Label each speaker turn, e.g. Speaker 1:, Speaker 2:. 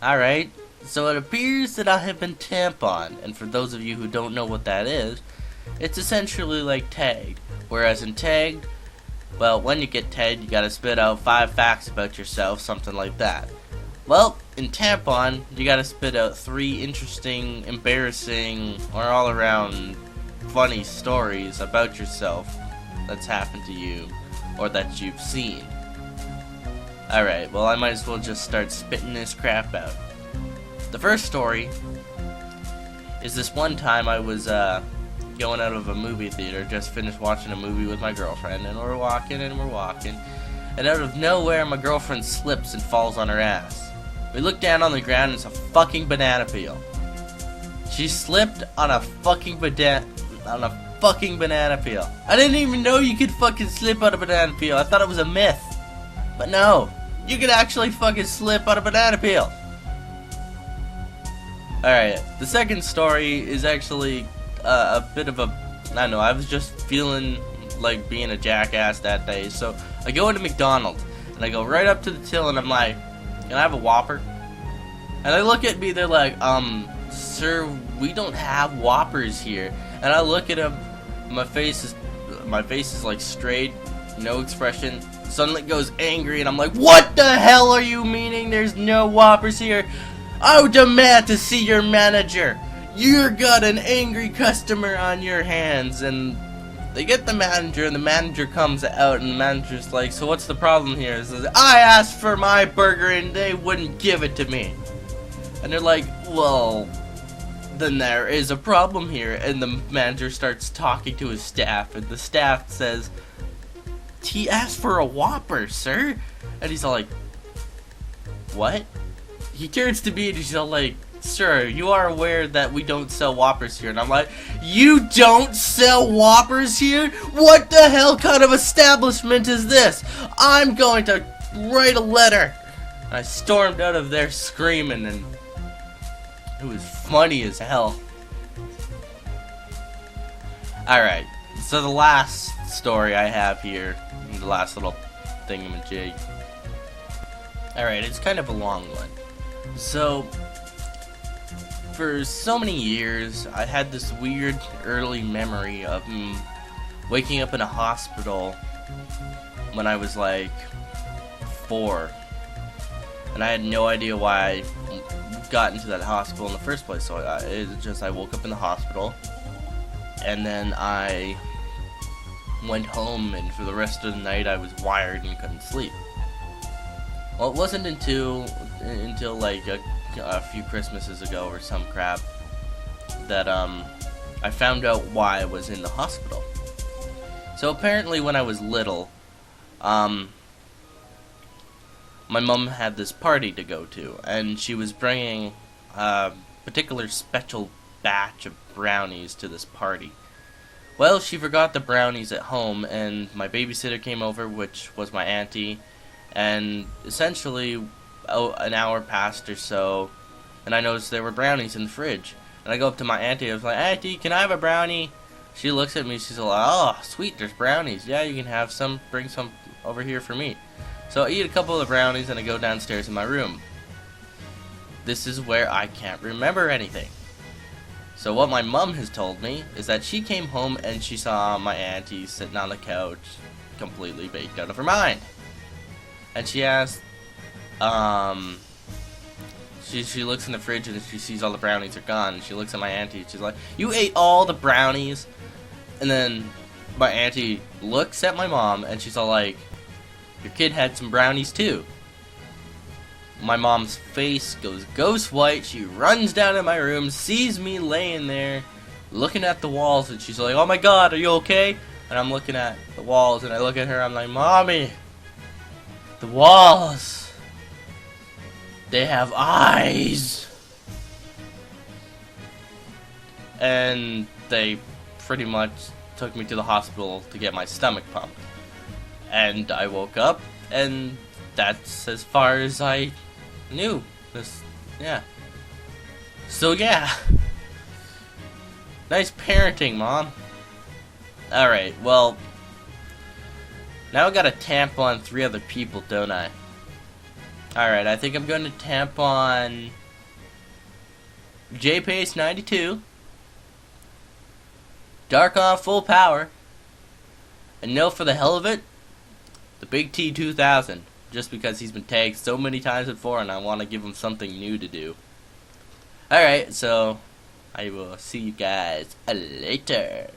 Speaker 1: Alright, so it appears that I have been tamponed, and for those of you who don't know what that is, it's essentially like tagged. Whereas in tagged, well, when you get tagged, you gotta spit out 5 facts about yourself, something like that. Well, in Tampon'd, you gotta spit out 3 interesting, embarrassing, or all around funny stories about yourself that's happened to you, or that you've seen. Alright, well, I might as well just start spitting this crap out. The first story is this one time I was going out of a movie theater, just finished watching a movie with my girlfriend, and we're walking, and out of nowhere my girlfriend slips and falls on her ass. We look down on the ground and it's a fucking banana peel. She slipped on a fucking banana peel. I didn't even know you could fucking slip on a banana peel. I thought it was a myth. But no, you could actually fucking slip on a banana peel. Alright, the second story is actually a bit of a, I don't know, I was just feeling like being a jackass that day. So I go into McDonald's and I go right up to the till and I'm like, can I have a Whopper? And they look at me, they're like, sir, we don't have Whoppers here. And I look at them, my face is like straight, no expression. Suddenly it goes angry and I'm like, what the hell are you meaning there's no Whoppers here? I would demand to see your manager. You got an angry customer on your hands. And they get the manager, and the manager comes out, and the manager's like, so what's the problem here? He says, I asked for my burger and they wouldn't give it to me. And they're like, well, then there is a problem here. And the manager starts talking to his staff, and the staff says, he asked for a Whopper, sir. And he's all like, what? He turns to me and he's all like, sir, you are aware that we don't sell Whoppers here. And I'm like, you don't sell Whoppers here? What the hell kind of establishment is this? I'm going to write a letter. And I stormed out of there screaming, and it was funny as hell. Alright, so the last story I have here, the last little thingamajig. Alright, it's kind of a long one. So, for so many years, I had this weird early memory of waking up in a hospital when I was like 4. And I had no idea why I got into that hospital in the first place. So I woke up in the hospital, and then I went home, and for the rest of the night I was wired and couldn't sleep. Well, it wasn't until like a few Christmases ago or some crap that I found out why I was in the hospital. So apparently when I was little, my mom had this party to go to, and she was bringing a particular special batch of brownies to this party. Well, she forgot the brownies at home, and my babysitter came over, which was my auntie, and essentially an hour passed or so, and I noticed there were brownies in the fridge. And I go up to my auntie, I was like, Auntie, can I have a brownie? She looks at me, she's like, oh, sweet, there's brownies. Yeah, you can have some, bring some over here for me. So I eat a couple of brownies and I go downstairs in my room. This is where I can't remember anything. So what my mom has told me is that she came home and she saw my auntie sitting on the couch, completely baked out of her mind. And she asked, she looks in the fridge and she sees all the brownies are gone. She looks at my auntie and she's like, you ate all the brownies? And then my auntie looks at my mom and she's all like, your kid had some brownies too. My mom's face goes ghost white. She runs down in my room, sees me laying there, looking at the walls, and she's like, oh my god, are you okay? And I'm looking at the walls and I look at her, I'm like, Mommy, the walls, they have eyes. And they pretty much took me to the hospital to get my stomach pumped. And I woke up, and that's as far as I knew. Yeah. So yeah. Nice parenting, Mom. Alright, well, now I gotta tampon 3 other people, don't I? Alright, I think I'm going to Tampon J-Pace 92, Dark on full power, and no, for the hell of it, the Big T 2000. Just because he's been tagged so many times before and I want to give him something new to do. Alright, so I will see you guys later.